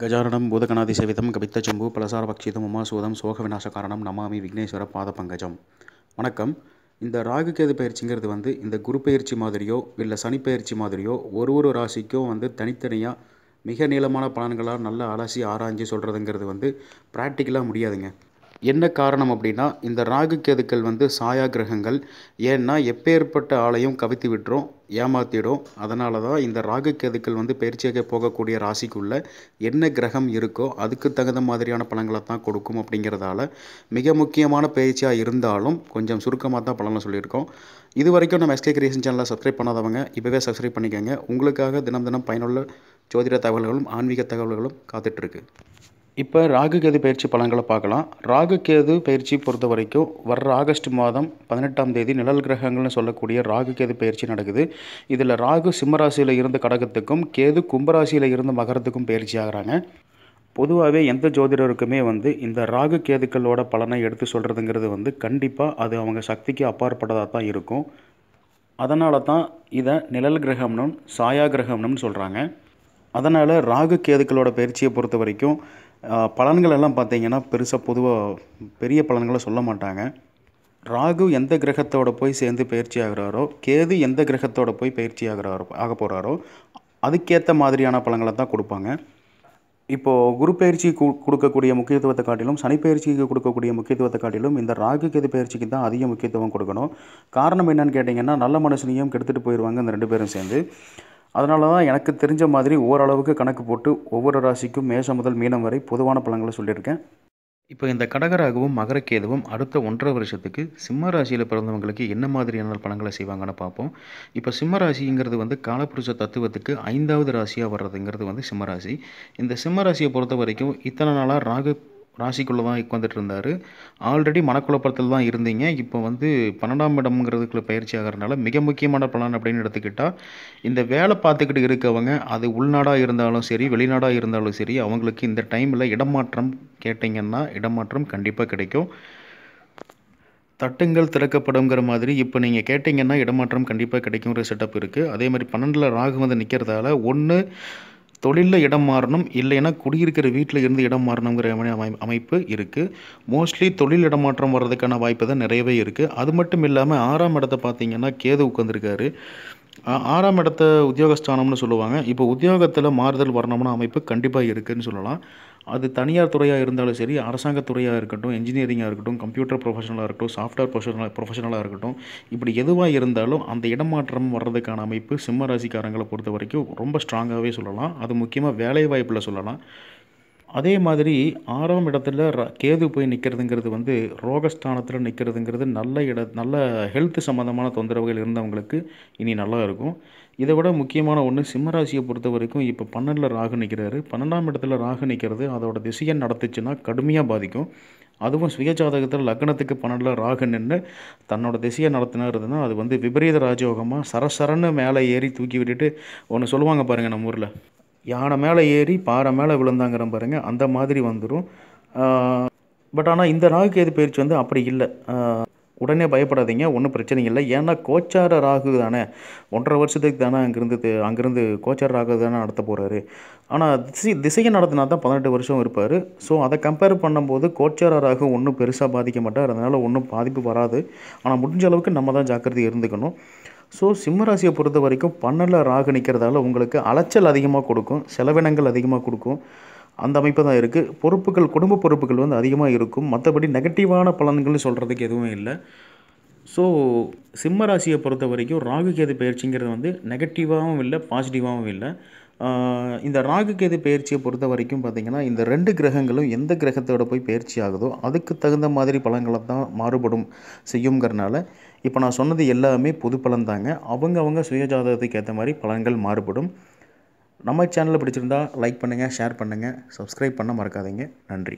கஜானனம் பூதகணாதிசேவிதம் கபித்தஜம்பு பலசாரபக்ஷிதம் உமாசூதம் சோகவிநாசகாரணம் நமாமி விக்னேஸ்வர பாதபங்கஜம். வணக்கம். இந்த ராகு கேது பயிற்சிங்கிறது இந்த குரு பயிற்சி மாதிரியோ இல்லை சனி பயிற்சி மாதிரியோ ஒரு ராசிக்கும் தனித்தனியாக மிக நீளமான பலன்களாக நல்லா அலசி ஆராய்ஞ்சு சொல்கிறதுங்கிறது ப்ராக்டிக்கலாக முடியாதுங்க. என்ன காரணம் அப்படின்னா, இந்த ராகு கேதுக்கள் சாயா கிரகங்கள். ஏன்னா எப்பேற்பட்ட ஆளையும் கவித்து விட்டுரும், ஏமாற்றிடும். அதனால தான் இந்த ராகு கேதுக்கள் பயிற்சியாக போகக்கூடிய ராசிக்குள்ளே என்ன கிரகம் இருக்கோ அதுக்கு தகுந்த மாதிரியான பலன்களை தான் கொடுக்கும். அப்படிங்கிறதால மிக முக்கியமான பயிற்சியாக இருந்தாலும் கொஞ்சம் சுருக்கமாக தான் பலனை சொல்லியிருக்கோம். இது வரைக்கும் நம்ம எஸ்கே கிரியேஷன் சேனலை சப்ஸ்கிரைப் பண்ணாதவங்க இப்போவே சப்ஸ்கிரைப் பண்ணிக்கோங்க. உங்களுக்காக தினம் பயனுள்ள ஜோதிட தகவல்களும் ஆன்மீக தகவல்களும் காத்துட்ருக்கு. இப்போ ராகு கேது பயிற்சி பலன்களை பார்க்கலாம். ராகு கேது பயிற்சி பொறுத்த வரைக்கும் வர்ற ஆகஸ்ட் மாதம் 18ஆம் தேதி நிழல் கிரகங்கள்னு சொல்லக்கூடிய ராகு கேது பயிற்சி நடக்குது. இதில் ராகு சிம்மராசியில் இருந்து கடகத்துக்கும், கேது கும்பராசியில் இருந்து மகரத்துக்கும் பயிற்சி ஆகிறாங்க. பொதுவாகவே எந்த ஜோதிடருக்குமே இந்த ராகு கேதுக்களோட பலனை எடுத்து சொல்கிறதுங்கிறது கண்டிப்பாக அது அவங்க சக்திக்கு அப்பாற்பட்டதாக தான் இருக்கும். அதனால தான் இதை நிழல் கிரகம்னும் சாயா கிரகம்னு சொல்கிறாங்க. அதனால் ராகு கேதுக்களோட பயிற்சியை பொறுத்த வரைக்கும் பலன்கள் எல்லாம் பார்த்திங்கன்னா பொதுவாக பெரிய பலன்களை சொல்ல மாட்டாங்க. ராகு எந்த கிரகத்தோடு போய் சேர்ந்து பயிற்சி ஆகிறாரோ, கேது எந்த கிரகத்தோடு போய் பயிற்சி ஆக போகிறாரோ அதுக்கேற்ற மாதிரியான பலன்களை தான் கொடுப்பாங்க. இப்போது குரு பயிற்சி கொடுக்கக்கூடிய முக்கியத்துவத்தை காட்டிலும் சனி பயிற்சிக்கு கொடுக்கக்கூடிய முக்கியத்துவத்தை காட்டிலும் இந்த ராகு கேது பயிற்சிக்கு தான் அதிக முக்கியத்துவம் கொடுக்கணும். காரணம் என்னன்னு கேட்டிங்கன்னா, நல்ல மனுஷனையும் கெடுத்துட்டு போயிடுவாங்க இந்த ரெண்டு பேரும் சேர்ந்து. அதனால தான் எனக்கு தெரிஞ்ச மாதிரி ஓரளவுக்கு கணக்கு போட்டு ஒவ்வொரு ராசிக்கும் மேஷம் முதல் மீனம் வரை பொதுவான பலன்களை சொல்லியிருக்கேன். இப்போ இந்த கடகராகவும் மகரக்கேதுவும் அடுத்த 1.5 வருஷத்துக்கு சிம்ம ராசியில் பிறந்தவங்களுக்கு என்ன மாதிரியான பலன்களை செய்வாங்கன்னு பார்ப்போம். இப்போ சிம்ம ராசிங்கிறது காலபுருஷ தத்துவத்துக்கு 5வது ராசியாக வர்றதுங்கிறது சிம்ம ராசி. இந்த சிம்ம ராசியை பொறுத்த வரைக்கும் இத்தனை நாளாக ராகு ராசிக்குள்ளே தான் உட்காந்துட்டு இருந்தார். ஆல்ரெடி மனக்குழப்பத்தில் தான் இருந்தீங்க. இப்போ 12ஆம் இடம்ங்கிறதுக்குள்ள பயிற்சி ஆகிறதுனால மிக முக்கியமான பலன் அப்படின்னு எடுத்துக்கிட்டால், இந்த வேலை பார்த்துக்கிட்டு இருக்கவங்க அது உள்நாடாக இருந்தாலும் சரி வெளிநாடாக இருந்தாலும் சரி அவங்களுக்கு இந்த டைமில் இடமாற்றம் கேட்டிங்கன்னா இடமாற்றம் கண்டிப்பாக கிடைக்கும். தட்டுங்கள் திறக்கப்படுங்கிற மாதிரி இப்போ நீங்கள் கேட்டிங்கன்னா இடமாற்றம் கண்டிப்பாக கிடைக்குங்கிற செட்டப் இருக்குது. அதே மாதிரி 12ல் ராகு நிற்கிறதால ஒன்று தொழிலில் இடம் மாறணும், இல்லைன்னா குடியிருக்கிற வீட்டில் இருந்து இடம் மாறணுங்கிற அமைப்பு இருக்குது. மோஸ்ட்லி தொழில் இடமாற்றம் வர்றதுக்கான வாய்ப்பு தான் நிறையவே இருக்குது. அது மட்டும் இல்லாமல் 6ஆம் இடத்தை பார்த்திங்கன்னா கேது உட்காந்துருக்காரு. 6ஆம் இடத்த உத்தியோகஸ்தானம்னு சொல்லுவாங்க. இப்போ உத்தியோகத்தில் மாறுதல் வரணும்னு அமைப்பு கண்டிப்பாக இருக்குதுன்னு சொல்லலாம். அது தனியார் துறையாக இருந்தாலும் சரி, அரசாங்கத்துறையாக இருக்கட்டும், இன்ஜினியரிங்காக இருக்கட்டும், கம்ப்யூட்டர் ப்ரொஃபஷனலாக இருக்கட்டும், சாஃப்ட்வேர் ப்ரொஃபஷனலாக இருக்கட்டும், இப்படி எதுவாக இருந்தாலும் அந்த இடமாற்றம் வர்றதுக்கான அமைப்பு சிம்ம ராசிக்காரங்களை பொறுத்த வரைக்கும் ரொம்ப ஸ்ட்ராங்காகவே சொல்லலாம். அது முக்கியமாக வேலைவாய்ப்பில் சொல்லலாம். அதே மாதிரி 6ஆம் இடத்துல கேது போய் நிற்கிறதுங்கிறது ரோகஸ்தானத்தில் நிற்கிறதுங்கிறது நல்ல ஹெல்த் சம்மந்தமான தொந்தரவுகள் இருந்தவங்களுக்கு இனி நல்லா இருக்கும். இதை விட முக்கியமான ஒன்று, சிம்மராசியை பொறுத்த வரைக்கும் இப்போ 12ல் ராகு நிற்கிறாரு. 12ஆம் இடத்துல ராகு நிற்கிறது அதோட திசையை நடத்துச்சுன்னா கடுமையாக பாதிக்கும். அதுவும் சுயஜாதகத்தில் லக்னத்துக்கு 12ல் ராகு நின்று தன்னோட திசையை நடத்தினதுன்னா அது விபரீத ராஜயோகமாக சரசரன்னு மேலே ஏறி தூக்கி விட்டுட்டு ஒன்று சொல்லுவாங்க பாருங்கள் நம்ம ஊரில், யானை மேலே ஏறி பாறை மேலே விழுந்தாங்கிற பாருங்கள், அந்த மாதிரி வந்துடும். பட் ஆனால் இந்த ராகு கேது பயிற்சி அப்படி இல்லை. உடனே பயப்படாதீங்க, ஒன்றும் பிரச்சனை இல்லை. ஏன்னா கோச்சார ராகு தானே, 1.5 வருஷத்துக்கு தானே அங்கேருந்து கோச்சார ராகு தானே நடத்த போகிறாரு. ஆனால் திசையை நடத்தினா தான் 18 வருஷம் இருப்பார். ஸோ அதை கம்பேர் பண்ணும்போது கோச்சார ராகு ஒன்றும் பெருசாக பாதிக்க மாட்டார். அதனால் ஒன்றும் பாதிப்பு வராது. ஆனால் முடிஞ்ச அளவுக்கு நம்ம தான் ஜாக்கிரதை இருந்துக்கணும். ஸோ சிம்மராசியை பொறுத்த வரைக்கும் 12ல் ராகு நிற்கிறதால உங்களுக்கு அலைச்சல் அதிகமாக கொடுக்கும், செலவினங்கள் அதிகமாக கொடுக்கும். அந்த அமைப்பு தான் இருக்குது. பொறுப்புகள், குடும்ப பொறுப்புகள் அதிகமாக இருக்கும். மற்றபடி நெகட்டிவான பலன்கள்னு சொல்கிறதுக்கு எதுவும் இல்லை. ஸோ சிம்மராசியை பொறுத்த வரைக்கும் ராகு கேது பயிற்சிங்கிறது நெகட்டிவாகவும் இல்லை, பாசிட்டிவாகவும் இல்லை. இந்த ராகு கேது பயிற்சியை பொறுத்த வரைக்கும் பார்த்திங்கன்னா, இந்த 2 கிரகங்களும் எந்த கிரகத்தோட போய் பயிற்சி ஆகுதோ அதுக்கு தகுந்த மாதிரி பலன்களை தான் மாறுபடும் செய்யுங்கிறனால இப்போ நான் சொன்னது எல்லாமே பொது பலன் தாங்க. அவங்க சுயஜாதகத்துக்கு ஏற்ற மாதிரி பலன்கள் மாறுபடும். நம்ம சேனலை பிடிச்சிருந்தா லைக் பண்ணுங்கள், ஷேர் பண்ணுங்கள், சப்ஸ்கிரைப் பண்ண மறக்காதீங்க. நன்றி.